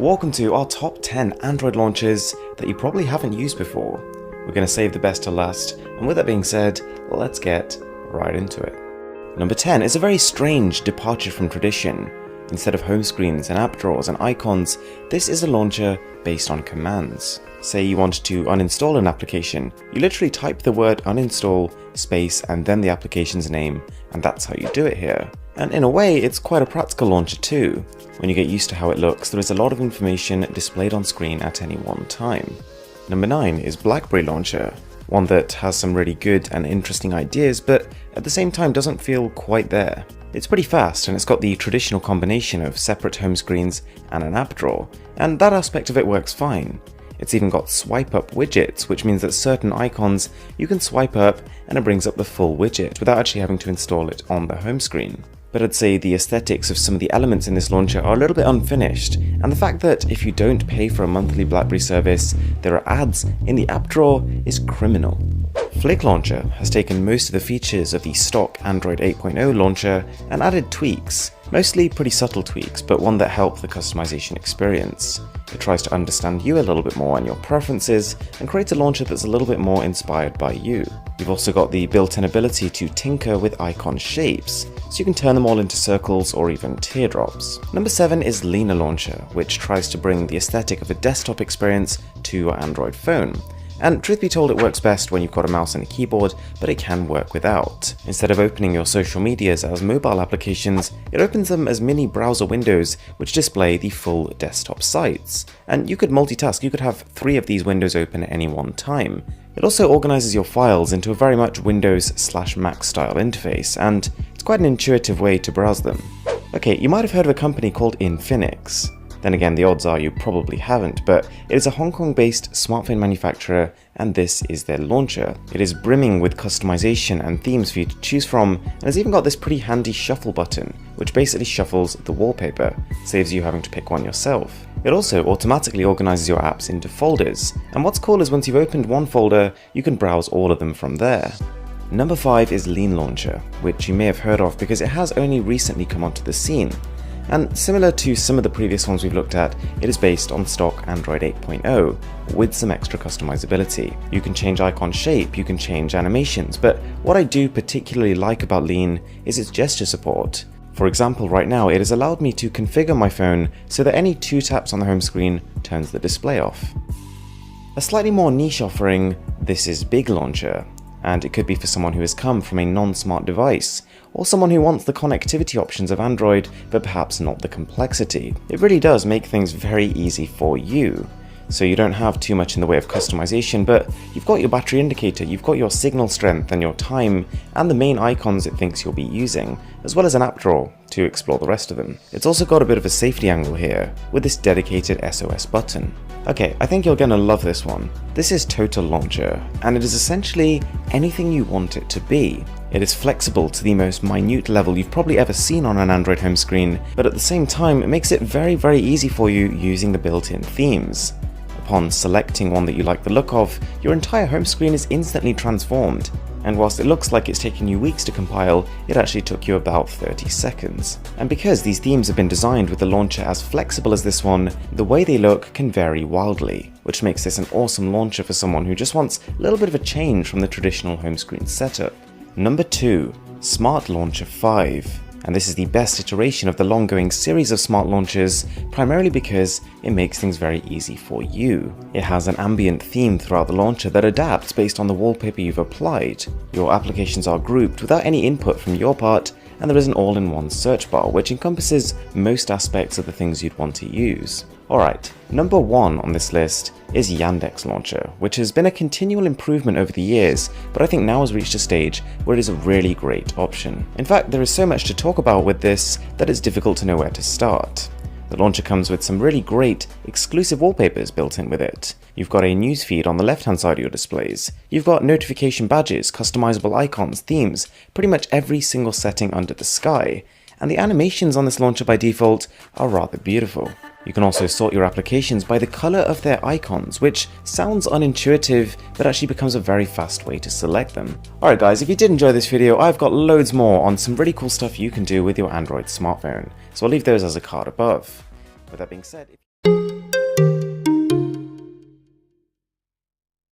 welcome to our top 10 Android launchers that you probably haven't used before. We're going to save the best to last, and with that being said, let's get right into it. Number 10 is a very strange departure from tradition. Instead of home screens and app drawers and icons, this is a launcher based on commands. Say you want to uninstall an application, you literally type the word uninstall, space, and then the application's name, and that's how you do it here. And in a way, it's quite a practical launcher too. When you get used to how it looks, there is a lot of information displayed on screen at any one time. Number 9 is BlackBerry Launcher, one that has some really good and interesting ideas, but at the same time doesn't feel quite there. It's pretty fast, and it's got the traditional combination of separate home screens and an app drawer, and that aspect of it works fine. It's even got swipe up widgets, which means that certain icons you can swipe up and it brings up the full widget without actually having to install it on the home screen. But I'd say the aesthetics of some of the elements in this launcher are a little bit unfinished, and the fact that if you don't pay for a monthly BlackBerry service, there are ads in the app drawer is criminal. Flick Launcher has taken most of the features of the stock Android 8.0 launcher and added tweaks, mostly pretty subtle tweaks, but one that help the customization experience. It tries to understand you a little bit more and your preferences, and creates a launcher that's a little bit more inspired by you. You've also got the built-in ability to tinker with icon shapes, so you can turn them all into circles or even teardrops. Number 7 is Lena Launcher, which tries to bring the aesthetic of a desktop experience to your Android phone. And truth be told, it works best when you've got a mouse and a keyboard, but it can work without. Instead of opening your social medias as mobile applications, it opens them as mini browser windows which display the full desktop sites. And you could multitask, you could have 3 of these windows open at any one time. It also organizes your files into a very much Windows/Mac style interface, and it's quite an intuitive way to browse them. Okay, you might have heard of a company called Infinix. Then again, the odds are you probably haven't, but it is a Hong Kong-based smartphone manufacturer, and this is their launcher. It is brimming with customization and themes for you to choose from, and has even got this pretty handy shuffle button, which basically shuffles the wallpaper, saves you having to pick one yourself. It also automatically organizes your apps into folders, and what's cool is once you've opened one folder, you can browse all of them from there. Number 5 is Lean Launcher, which you may have heard of because it has only recently come onto the scene. And similar to some of the previous ones we've looked at, it is based on stock Android 8.0 with some extra customizability. You can change icon shape, you can change animations, but what I do particularly like about Lean is its gesture support. For example, right now it has allowed me to configure my phone so that any 2 taps on the home screen turns the display off. A slightly more niche offering, this is Big Launcher, and it could be for someone who has come from a non-smart device, or someone who wants the connectivity options of Android but perhaps not the complexity. It really does make things very easy for you. So you don't have too much in the way of customization, but you've got your battery indicator, you've got your signal strength and your time, and the main icons it thinks you'll be using, as well as an app drawer to explore the rest of them. It's also got a bit of a safety angle here, with this dedicated SOS button. Okay, I think you're gonna love this one. This is Total Launcher, and it is essentially anything you want it to be. It is flexible to the most minute level you've probably ever seen on an Android home screen, but at the same time, it makes it very easy for you using the built-in themes. Upon selecting one that you like the look of, your entire home screen is instantly transformed, and whilst it looks like it's taken you weeks to compile, it actually took you about 30 seconds. And because these themes have been designed with the launcher as flexible as this one, the way they look can vary wildly, which makes this an awesome launcher for someone who just wants a little bit of a change from the traditional home screen setup. Number 2, Smart Launcher 5. And this is the best iteration of the long-going series of smart launchers, primarily because it makes things very easy for you. It has an ambient theme throughout the launcher that adapts based on the wallpaper you've applied. Your applications are grouped without any input from your part, and there is an all-in-one search bar which encompasses most aspects of the things you'd want to use. Alright, number 1 on this list is Yandex Launcher, which has been a continual improvement over the years, but I think now has reached a stage where it is a really great option. In fact, there is so much to talk about with this that it's difficult to know where to start. The launcher comes with some really great exclusive wallpapers built in with it. You've got a newsfeed on the left-hand side of your displays. You've got notification badges, customizable icons, themes, pretty much every single setting under the sky. And the animations on this launcher by default are rather beautiful. You can also sort your applications by the color of their icons, which sounds unintuitive, but actually becomes a very fast way to select them. Alright guys, if you did enjoy this video, I've got loads more on some really cool stuff you can do with your Android smartphone, so I'll leave those as a card above. With that being said,